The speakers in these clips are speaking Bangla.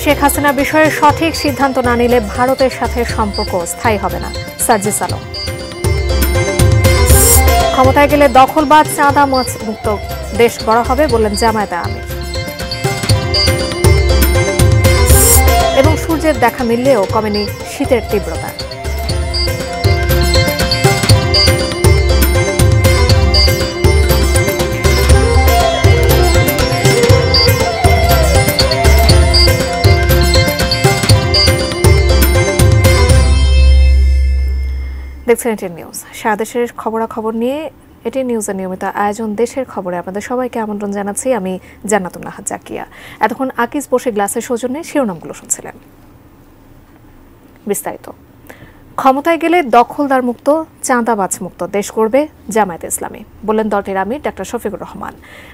শেখ হাসিনা বিষয়ে সঠিক সিদ্ধান্ত না নিলে ভারতের সাথে সম্পর্ক স্থায়ী হবে না, সার্জিস আলম। ক্ষমতায় গেলে দখলবাজ চাঁদা মুক্ত দেশ গড়া হবে বললেন জামায়াতে আমির। এবং সূর্যের দেখা মিললেও কমেনি শীতের তীব্রতা। দেখছেন এটিএন নিউজ। সারা দেশের খবরাখবর নিয়ে এটিএন নিউজের নিয়মিত আয়োজন দেশের খবরে আপনাদের সবাইকে আমন্ত্রণ জানাচ্ছি। আমি জান্নাতুন নাহার জাকিয়া। এতক্ষণ আকিজ বসে গ্লাসের সৌজন্যে শিরোনামগুলো শুনছিলেন। বিস্তারিত। ক্ষমতায় গেলে দখলদার মুক্ত চাঁদাবাজ মুক্ত দেশ করবে জামায়াতে ইসলামী বললেন দলটির আমির ডাক্তার শফিকুর রহমান।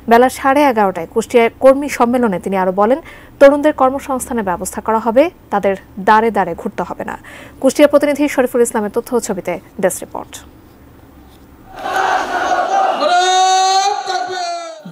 বেলা 11:30টায় কুষ্টিয়ায় কর্মী সম্মেলনে তিনি আরো বলেন, তরুণদের কর্মসংস্থানের ব্যবস্থা করা হবে, তাদের দাঁড়ে দাঁড়ে ঘুরতে হবে না। কুষ্টিয়া প্রতিনিধি শরীফুল ইসলামের তথ্য ও ছবিতে ডেস্ক রিপোর্ট।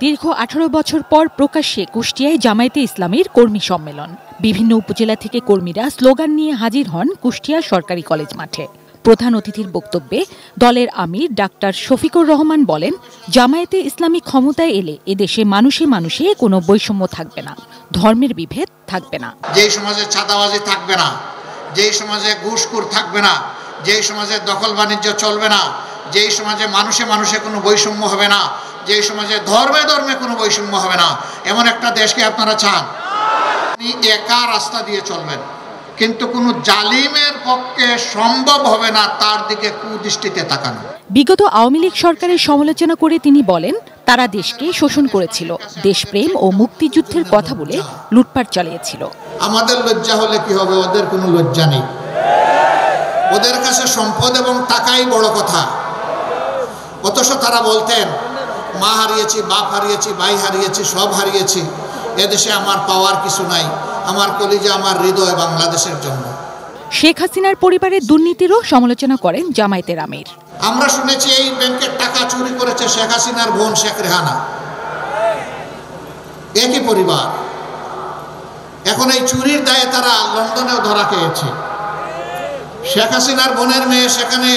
দীর্ঘ 18 বছর পর প্রকাশ্যে কুষ্টিয়ায় জামায়াতে ইসলামীর কর্মী সম্মেলন। বিভিন্ন উপজেলা থেকে কর্মীরা স্লোগান নিয়ে হাজির হন কুষ্টিয়া সরকারি কলেজ মাঠে। প্রধান অতিথির বক্তব্যে দলের আমির ডাক্তার শফিকুর রহমান বলেন, জামায়াতে ইসলামী ক্ষমতায় এলে এদেশে মানুষে মানুষে কোনো বৈষম্য থাকবে না, ধর্মের বিভেদ থাকবে না। যেই সমাজে চাঁদাবাজি থাকবে না, যেই সমাজে ঘুষখোর থাকবে না, যেই সমাজে দখল বাণিজ্য চলবে না, যেই সমাজে মানুষে মানুষে কোনো বৈষম্য হবে না, যেই সমাজে ধর্মে ধর্মে কোনো বৈষম্য হবে না, এমন একটা দেশকে আপনারা চান। আপনি একা রাস্তা দিয়ে চলবেন, কিন্তু কোনো জালিমের পক্ষে সম্ভব হবে না তার দিকে কুদৃষ্টিতে তাকানো। বিগত আওয়ামী লীগ সরকারের সমালোচনা করে তিনি বলেন, তারা দেশকে শোষণ করেছিল, দেশপ্রেম ও মুক্তিযুদ্ধের কথা বলে লুটপাট চালিয়েছিল। আমাদের লজ্জা হলে কি হবে? ওদের কোনো লজ্জা নেই। ওদের কাছে সম্পদ এবং টাকাই বড় কথা। অথচ তারা বলতেন, মা হারিয়েছি, বাপ হারিয়েছি, ভাই হারিয়েছি, সব হারিয়েছি, এদেশে আমার পাওয়ার কিছু নাই, আমার কলিজা, আমার হৃদয় বাংলাদেশের জন্য। শেখ হাসিনার পরিবারের দুর্নীতিরও সমালোচনা করেন জামায়াতের আমির। আমরা শুনেছি এই ব্যাংকের টাকা চুরি করেছে শেখ হাসিনার বোন শেখ রেহানা, একই পরিবার। এখন এই চুরির দায়ে তারা লন্ডনেও ধরা খেয়েছে। শেখ হাসিনার বোনের মেয়ে সেখানে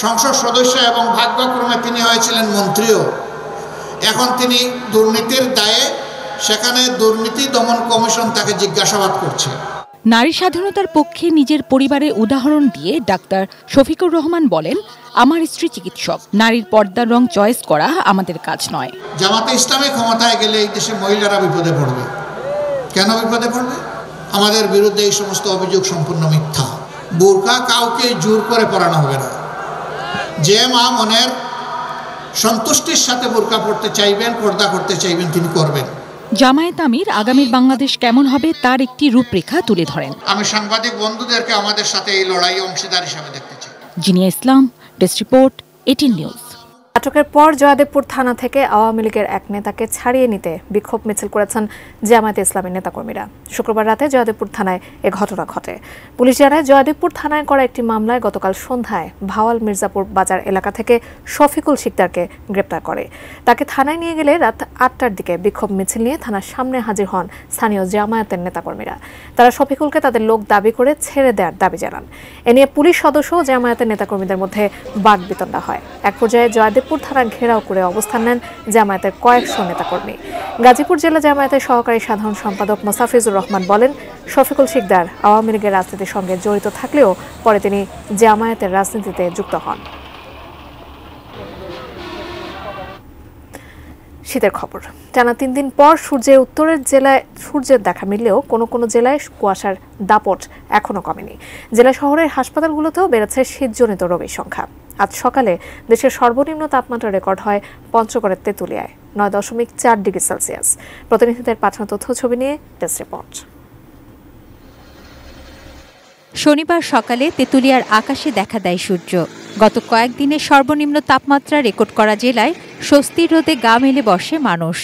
সংসদ সদস্য এবং ভাগ্যক্রমে তিনি হয়েছিলেন মন্ত্রীও। এখন তিনি দুর্নীতির দায়ে সেখানে দুর্নীতি দমন কমিশন তাকে জিজ্ঞাসাবাদ করছে। নারী স্বাধীনতার পক্ষে নিজের পরিবারের উদাহরণ দিয়ে ডাক্তার শফিকুর রহমান বলেন, আমার স্ত্রী চিকিৎসক, নারীর পর্দার রং চয়েস করা আমাদের কাজ নয়। জামাতে ইসলামী ক্ষমতায় গেলে এই দেশে মহিলারা বিপদে পড়বে। কেন বিপদে পড়বে? আমাদের বিরুদ্ধে এই সমস্ত অভিযোগ সম্পূর্ণ মিথ্যা। বোরকা কাউকে জোর করে পরানো হবে না। যে মা মনের সন্তুষ্টির সাথে বোরকা পড়তে চাইবেন, পর্দা করতে চাইবেন, তিনি করবেন। জামায়াত আমির আগামীর বাংলাদেশ কেমন হবে তার একটি রূপরেখা তুলে ধরেন। আমি সাংবাদিক বন্ধুদেরকে আমাদের সাথে এই লড়াই অংশীদার হিসাবে দেখতে চাই। জিনিয়া ইসলাম, ডেস্ক রিপোর্ট, এটিএন নিউজ। আটকের পর জয়দেবপুর থানা থেকে আওয়ামী লীগের এক নেতাকে ছাড়িয়ে নিতে বিক্ষোভ মিছিল করেছেন জামায়াতে ইসলামীর নেতাকর্মীরা। শুক্রবার রাতে জয়দেবপুর থানায় এ ঘটনা ঘটে। পুলিশ জানায়, জয়দেবপুর থানায় করা একটি মামলায় গতকাল সন্ধ্যায় ভাওয়াল মির্জাপুর বাজার এলাকা থেকে শফিকুল শিকদারকে গ্রেপ্তার করে। তাকে থানায় নিয়ে গেলে রাত 8টার দিকে বিক্ষোভ মিছিল নিয়ে থানার সামনে হাজির হন স্থানীয় জামায়াতের নেতাকর্মীরা। তারা শফিকুলকে তাদের লোক দাবি করে ছেড়ে দেওয়ার দাবি জানান। এ নিয়ে পুলিশ সদস্য ও জামায়াতের নেতাকর্মীদের মধ্যে বাকবিতণ্ডা হয়। এক পর্যায়ে জয়দেবপুর থানা ঘেরাও করে অবস্থান নেন জামায়াতের কয়েকশো নেতাকর্মী। গাজীপুর জেলা জামায়াতের সহকারী সাধারণ সম্পাদক মোসাফিজুর রহমান বলেন, শফিকুল শিকদার আওয়ামী লীগের রাজনীতির সঙ্গে জড়িত থাকলেও পরে তিনি জামায়াতের রাজনীতিতে যুক্ত হন। শীতের খবর। টানা 3 দিন পর সূর্যের উত্তরের জেলায় সূর্যের দেখা মিললেও কোনো কোনো জেলায় কুয়াশার দাপট এখনো কমেনি। জেলা শহরের হাসপাতালগুলোতেও বেড়েছে শীতজনিত রোগীর সংখ্যা। আজ সকালে দেশের সর্বনিম্ন তাপমাত্রা রেকর্ড হয় পঞ্চগড়ের তেঁতুলিয়ায় 9.4 ডিগ্রি সেলসিয়াস। প্রতিনিধিদের পাঠানো তথ্য ছবি নিয়ে ডেস্ক রিপোর্ট। শনিবার সকালে তেঁতুলিয়ার আকাশে দেখা দেয় সূর্য। গত কয়েকদিনের সর্বনিম্ন তাপমাত্রা রেকর্ড করা জেলায় স্বস্তির রোদে গা মেলে বসে মানুষ।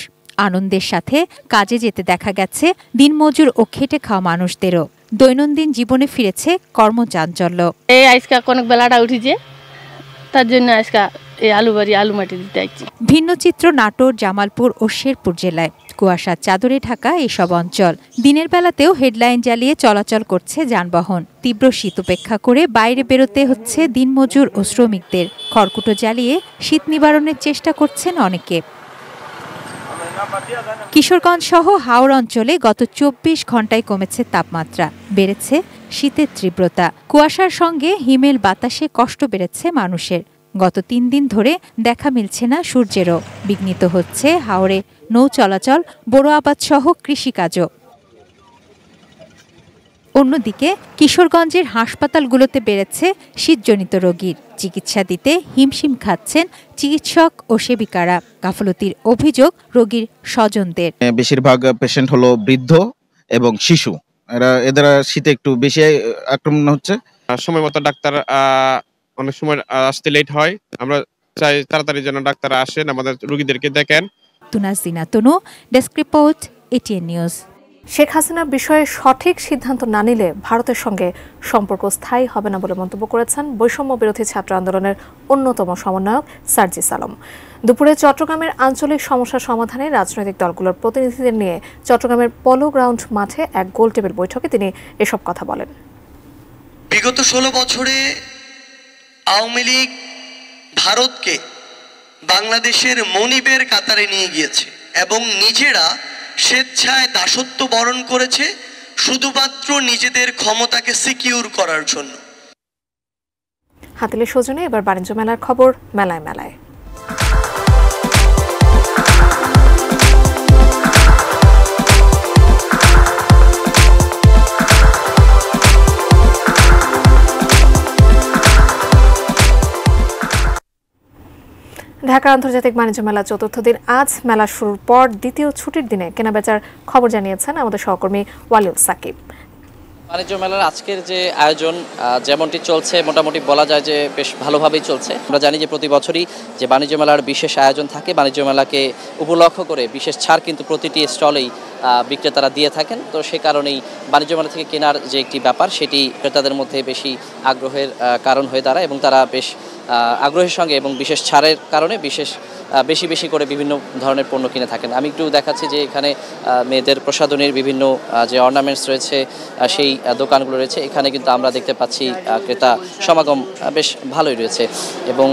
আনন্দের সাথে কাজে যেতে দেখা গেছে দিনমজুর ও খেটে খাওয়া মানুষদেরও। দৈনন্দিন জীবনে ফিরেছে কর্মচাঞ্চল্য। এই আজকে অনেক বেলাটা উঠেছে, তার জন্য আজকে এই আলুবাড়ি আলু মাটি দিতে আসছি। ভিন্ন চিত্র নাটোর, জামালপুর ও শেরপুর জেলায়। কুয়াশার চাদরে ঢাকা এসব অঞ্চল। দিনের বেলাতেও হেডলাইন জ্বালিয়ে চলাচল করছে যানবাহন। তীব্র শীত উপেক্ষা করে বাইরে বেরোতে হচ্ছে দিনমজুর ও শ্রমিকদের। খড়কুটো জ্বালিয়ে শীত নিবারণের চেষ্টা করছেন অনেকে। কিশোরগঞ্জ সহ হাওড় অঞ্চলে গত ২৪ ঘন্টায় কমেছে তাপমাত্রা, বেড়েছে শীতের তীব্রতা। কুয়াশার সঙ্গে হিমেল বাতাসে কষ্ট বেড়েছে মানুষের। গত ৩ দিন ধরে দেখা মিলছে না সূর্যেরও। বিঘ্নিত হচ্ছে হাওড়ে নৌ চলাচল, বোরো আবাদ সহ কৃষিকাজও। অন্যদিকে কিশোরগঞ্জের হাসপাতালগুলোতে বেড়েছে শীতজনিত রোগীর। চিকিৎসা দিতে হিমশিম খাচ্ছেন চিকিৎসক ও সেবিকারা। গাফলতির অভিযোগ রোগীর স্বজনদের। বেশিরভাগ পেশেন্ট হলো বৃদ্ধ এবং শিশু। এদের শীতে একটু বেশি আক্রমণ হচ্ছে। সময় মতো ডাক্তার অনেক সময় আসতে লেট হয়। আমরা চাই তাড়াতাড়ি যেন ডাক্তার আসেন, আমাদের রোগীদেরকে দেখেন। Tunazina Tanu, desk report, ATN news. Sheikh হাসিনার বিষয়ে সঠিক সিদ্ধান্ত না নিলে ভারতের সঙ্গে সম্পর্ক স্থায়ী হবে না বলে মন্তব্য করেছেন বৈষম্য বিরোধী ছাত্র আন্দোলনের অন্যতম সমন্বয়ক সার্জিস আলম। দুপুরে চট্টগ্রামের আঞ্চলিক সমস্যা সমাধানে রাজনৈতিক দলগুলোর প্রতিনিধিদের নিয়ে চট্টগ্রামের পলো গ্রাউন্ড মাঠে এক গোলটেবিল বৈঠকে তিনি এসব কথা বলেন। বিগত 16 বছরে আওয়ামী লীগ ভারতকে বাংলাদেশের মনিবের কাতারে নিয়ে গিয়েছে এবং নিজেরা স্বেচ্ছায় দাসত্ব বরণ করেছে শুধুমাত্র নিজেদের ক্ষমতাকে সিকিউর করার জন্য। হাতিলের সৌজন্যে এবার বাণিজ্য মেলার খবর মেলায় মেলায়। ঢাকা আন্তর্জাতিক বাণিজ্য মেলা চতুর্থ দিন আজ। মেলা শুরুর পর দ্বিতীয় ছুটির দিনে কেনাবেচার খবর জানিয়েছেন আমাদের সহকর্মী ওয়ালিউল সাকিব। বাণিজ্য মেলার আজকের যে আয়োজন যেমনটি চলছে মোটামুটি বলা যায় যে বেশ ভালোভাবেই চলছে। আমরা জানি যে প্রতি বছরই যে বাণিজ্য মেলার বিশেষ আয়োজন থাকে, বাণিজ্য মেলাকে উপলক্ষ করে বিশেষ ছাড় কিন্তু প্রতিটি স্টলেই বিক্রেতারা দিয়ে থাকেন। তো সে কারণেই বাণিজ্য মেলা থেকে কেনার যে একটি ব্যাপার সেটি ক্রেতাদের মধ্যে বেশি আগ্রহের কারণ হয়ে দাঁড়ায় এবং তারা বেশ আগ্রহের সঙ্গে এবং বিশেষ ছাড়ের কারণে বেশি বেশি করে বিভিন্ন ধরনের পণ্য কিনে থাকেন। আমি একটু দেখাচ্ছি যে এখানে মেয়েদের প্রসাধনীর বিভিন্ন যে অর্নামেন্টস রয়েছে সেই দোকানগুলো রয়েছে। এখানে কিন্তু আমরা দেখতে পাচ্ছি ক্রেতা সমাগম বেশ ভালোই রয়েছে এবং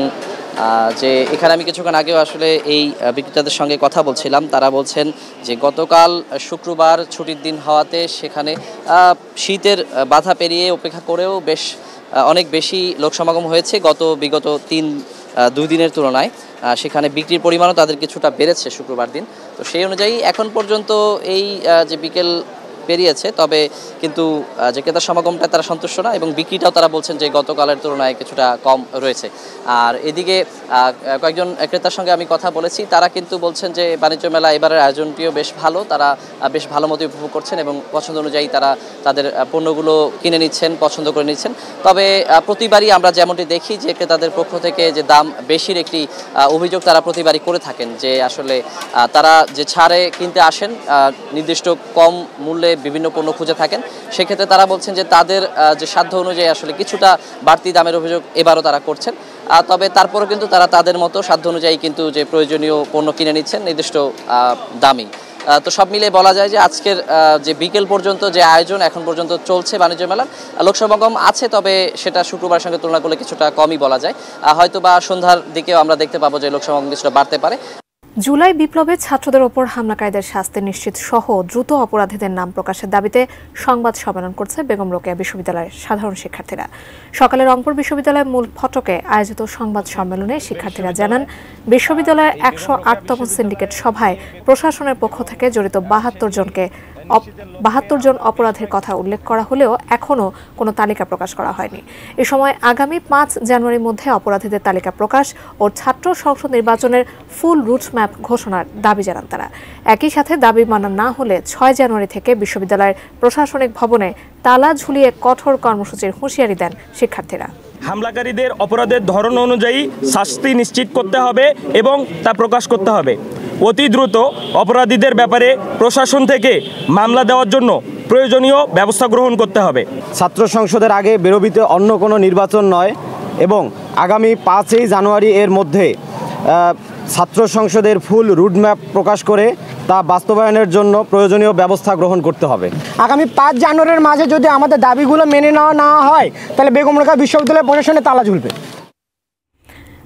যে এখানে আমি কিছুক্ষণ আগেও আসলে এই বিক্রেতাদের সঙ্গে কথা বলছিলাম। তারা বলছেন যে গতকাল শুক্রবার ছুটির দিন হওয়াতে সেখানে শীতের বাধা পেরিয়ে উপেক্ষা করেও বেশ অনেক বেশি লোক সমাগম হয়েছে বিগত 2 দিনের তুলনায়। সেখানে বিক্রির পরিমাণও তাদের কিছুটা বেড়েছে শুক্রবার দিন। তো সেই অনুযায়ী এখন পর্যন্ত এই যে বিকেল পেরিয়েছে, তবে কিন্তু যে ক্রেতার সমাগমটা তারা সন্তুষ্ট না এবং বিক্রিটাও তারা বলছেন যে গতকালের তুলনায় কিছুটা কম রয়েছে। আর এদিকে কয়েকজন ক্রেতার সঙ্গে আমি কথা বলেছি, তারা কিন্তু বলছেন যে বাণিজ্য মেলা এবারের আয়োজনটিও বেশ ভালো, তারা বেশ ভালো মতো উপভোগ করছেন এবং পছন্দ অনুযায়ী তারা তাদের পণ্যগুলো কিনে নিচ্ছেন, পছন্দ করে নিচ্ছেন। তবে প্রতিবারই আমরা যেমনটি দেখি যে ক্রেতাদের পক্ষ থেকে যে দাম বেশির একটি অভিযোগ তারা প্রতিবারই করে থাকেন, যে আসলে তারা যে ছাড়ে কিনতে আসেন নির্দিষ্ট কম মূল্যে বিভিন্ন পণ্য খুঁজে থাকেন। সেক্ষেত্রে তারা বলছেন যে তাদের যে সাধ্য অনুযায়ী আসলে কিছুটা বাড়তি দামের অভিযোগ এবারও তারা করছেন। তবে তারপরও কিন্তু তারা তাদের মতো সাধ্য অনুযায়ী কিন্তু যে প্রয়োজনীয় পণ্য কিনে নিচ্ছেন নির্দিষ্ট দামই। তো সব মিলে বলা যায় যে আজকের যে বিকেল পর্যন্ত যে আয়োজন এখন পর্যন্ত চলছে বাণিজ্য মেলার, লোকসমাগম আছে, তবে সেটা শুক্রবারের সঙ্গে তুলনা করলে কিছুটা কমই বলা যায়। হয়তো বা সন্ধ্যার দিকেও আমরা দেখতে পাবো যে লোকসমাগম কিছুটা বাড়তে পারে। জুলাই বিপ্লবে ছাত্রদের ওপর হামলাকারীদের শাস্তি নিশ্চিত সহ দ্রুত অপরাধীদের নাম প্রকাশের দাবিতে সংবাদ সম্মেলন করছে বেগম রোকেয়া বিশ্ববিদ্যালয়ের সাধারণ শিক্ষার্থীরা। সকালে রংপুর বিশ্ববিদ্যালয়ের মূল ফটকে আয়োজিত সংবাদ সম্মেলনে শিক্ষার্থীরা জানান, বিশ্ববিদ্যালয়ের 108তম সিন্ডিকেট সভায় প্রশাসনের পক্ষ থেকে জড়িত 72 জন অপরাধের কথা উল্লেখ করা হলেও এখনও কোনো তালিকা প্রকাশ করা হয়নি। এ সময় আগামী 5 জানুয়ারির মধ্যে অপরাধীদের তালিকা প্রকাশ ও ছাত্র সংসদ নির্বাচনের ফুল রুট ম্যাপ ঘোষণার দাবি জানান তারা। একই সাথে দাবি মানা না হলে 6 জানুয়ারি থেকে বিশ্ববিদ্যালয়ের প্রশাসনিক ভবনে তালা ঝুলিয়ে কঠোর কর্মসূচির হুঁশিয়ারি দেন শিক্ষার্থীরা। হামলাকারীদের অপরাধের ধরন অনুযায়ী শাস্তি নিশ্চিত করতে হবে এবং তা প্রকাশ করতে হবে। অতি দ্রুত অপরাধীদের ব্যাপারে প্রশাসন থেকে মামলা দেওয়ার জন্য প্রয়োজনীয় ব্যবস্থা গ্রহণ করতে হবে। ছাত্র সংসদের আগে বিরোধীতে অন্য কোনো নির্বাচন নয়, এবং আগামী 5ই জানুয়ারি এর মধ্যে ছাত্র সংসদের ফুল রুটম্যাপ প্রকাশ করে তা বাস্তবায়নের জন্য প্রয়োজনীয় ব্যবস্থা গ্রহণ করতে হবে। আগামী 5 জানুয়ারির মাঝে যদি আমাদের দাবিগুলো মেনে না হয় তাহলে বেগম রোকেয়া বিশ্ববিদ্যালয় প্রশাসনে তালা ঝুলবে।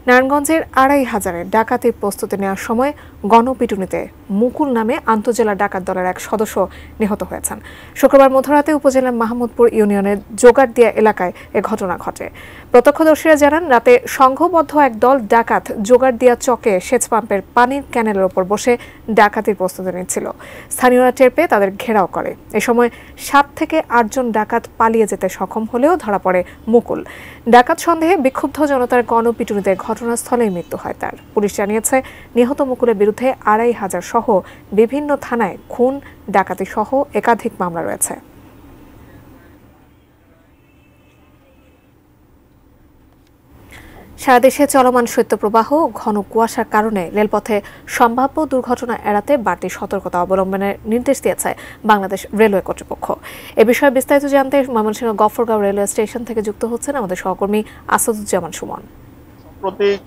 নারায়ণগঞ্জের 2500 ডাকাতির প্রস্তুতি নেওয়ার সময় গণপিটুনিতে মুকুল নামে আন্তঃজেলা ডাকাত দলের এক সদস্য নিহত হয়েছেন। শুক্রবার মধ্যরাতে উপজেলার মাহমুদপুর ইউনিয়নের জোগাড়দিয়া এলাকায় এ ঘটনা ঘটে। প্রত্যক্ষদর্শীরা জানান, রাতে সংঘবদ্ধ এক দল ডাকাত জোগাড়দিয়া চকে সেচ পাম্পের পানির ক্যানেলের ওপর বসে ডাকাতির প্রস্তুতি নিচ্ছিল। স্থানীয়রা টের পেয়ে তাদের ঘেরাও করে। এ সময় 7 থেকে 8 জন ডাকাত পালিয়ে যেতে সক্ষম হলেও ধরা পড়ে মুকুল। ডাকাত সন্দেহে বিক্ষুব্ধ জনতার গণপিটুনিতে ঘটনাস্থলেই মৃত্যু হয় তার। পুলিশ জানিয়েছে, নিহত মুকুলের বিরুদ্ধে 2500 সহ বিভিন্ন থানায় খুন, ডাকাতি সহ একাধিক মামলা রয়েছে। সারা দেশে চলমান শৈত্যপ্রবাহ ঘন কুয়াশার কারণে রেলপথে সম্ভাব্য দুর্ঘটনা এড়াতে বাড়তি সতর্কতা অবলম্বনের নির্দেশ দিয়েছে বাংলাদেশ রেলওয়ে কর্তৃপক্ষ। এ বিষয়ে বিস্তারিত জানতে ময়মনসিংহ গফরগাঁও রেলওয়ে স্টেশন থেকে যুক্ত হচ্ছেন আমাদের সহকর্মী আসাদুজ্জামান সুমন। সাম্প্রতিক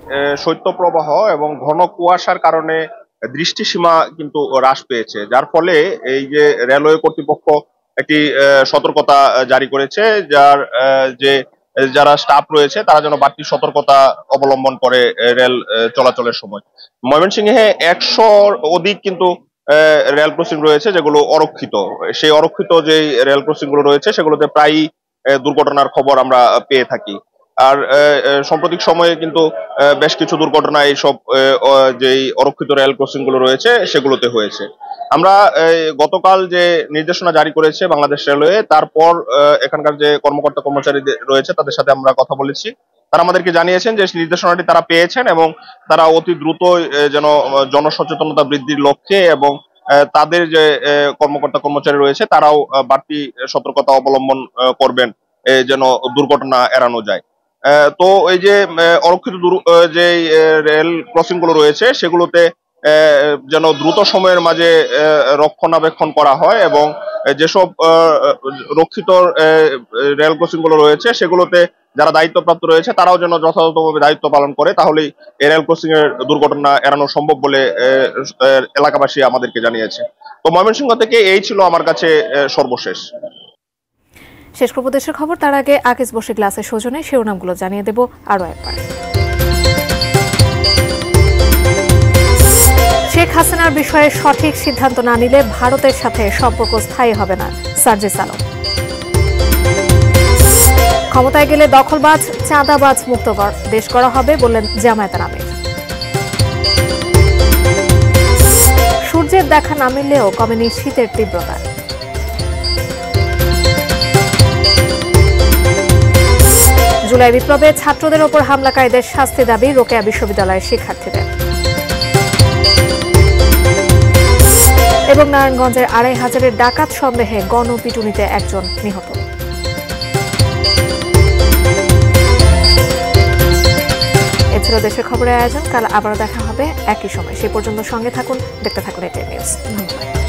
শৈত্যপ্রবাহ এবং ঘন কুয়াশার কারণে দৃষ্টিসীমা কিন্তু হ্রাস পেয়েছে, যার ফলে এই যে রেলওয়ে কর্তৃপক্ষ একটি সতর্কতা জারি করেছে, যারা স্টাফ রয়েছে তারা যেন বাড়তি সতর্কতা অবলম্বন করে রেল চলাচলের সময়। ময়মনসিংহে 100 অধিক কিন্তু রেল ক্রসিং রয়েছে যেগুলো অরক্ষিত। সেই অরক্ষিত যে রেল ক্রসিং গুলো রয়েছে সেগুলোতে প্রায়ই দুর্ঘটনার খবর আমরা পেয়ে থাকি। আর সাম্প্রতিক সময়ে কিন্তু বেশ কিছু দুর্ঘটনা এইসব যেই অরক্ষিত রেল ক্রসিং গুলো রয়েছে সেগুলোতে হয়েছে। আমরা গতকাল যে নির্দেশনা জারি করেছে বাংলাদেশ রেলওয়ে, তারপর এখানকার যে কর্মকর্তা কর্মচারী রয়েছে তাদের সাথে আমরা কথা বলেছি। তারা আমাদেরকে জানিয়েছেন যে নির্দেশনাটি তারা পেয়েছেন এবং তারা অতি দ্রুত যেন জনসচেতনতা বৃদ্ধির লক্ষ্যে এবং তাদের যে কর্মকর্তা কর্মচারী রয়েছে তারাও বাড়তি সতর্কতা অবলম্বন করবেন যেন দুর্ঘটনা এড়ানো যায়। তো এই যে অরক্ষিত যে রেল ক্রসিং গুলো রয়েছে সেগুলোতে যেন দ্রুত সময়ের মাঝে রক্ষণাবেক্ষণ করা হয় এবং যেসব রক্ষিত রেল ক্রসিং গুলো রয়েছে সেগুলোতে যারা দায়িত্বপ্রাপ্ত রয়েছে তারাও যেন যথাযথভাবে দায়িত্ব পালন করে, তাহলেই এই রেল ক্রসিং এর দুর্ঘটনা এড়ানো সম্ভব বলে এলাকাবাসী আমাদেরকে জানিয়েছে। তো ময়মনসিংহ থেকে এই ছিল আমার কাছে সর্বশেষ। শেষ করব দেশের খবর, তার আগে আকিজ বসে গ্লাসের সৌজন্যে শিরোনামগুলো জানিয়ে দেব আরো একবার। শেখ হাসিনার বিষয়ে সঠিক সিদ্ধান্ত না নিলে ভারতের সাথে সম্পর্ক স্থায়ী হবে না, সার্জিস আলম। ক্ষমতায় গেলে দখলবাজ, চাঁদাবাজ মুক্ত দেশ করা হবে বললেন জামায়াতের আমির। সূর্যের দেখা না মিললেও কমেনি শীতের তীব্রতা। জুলাই বিপ্লবে ছাত্রদের ওপর হামলাকারীদের শাস্তি দাবি রোকেয়া বিশ্ববিদ্যালয়ের শিক্ষার্থীদের। এবং নারায়ণগঞ্জের 2500 ডাকাত সন্দেহে গণপিটুনিতে একজন নিহত। এ ছিল দেশের খবরের আয়োজন। কাল আবারও দেখা হবে একই সময়। সে পর্যন্ত সঙ্গে থাকুন, দেখতে থাকুন এটিএন নিউজ। ধন্যবাদ।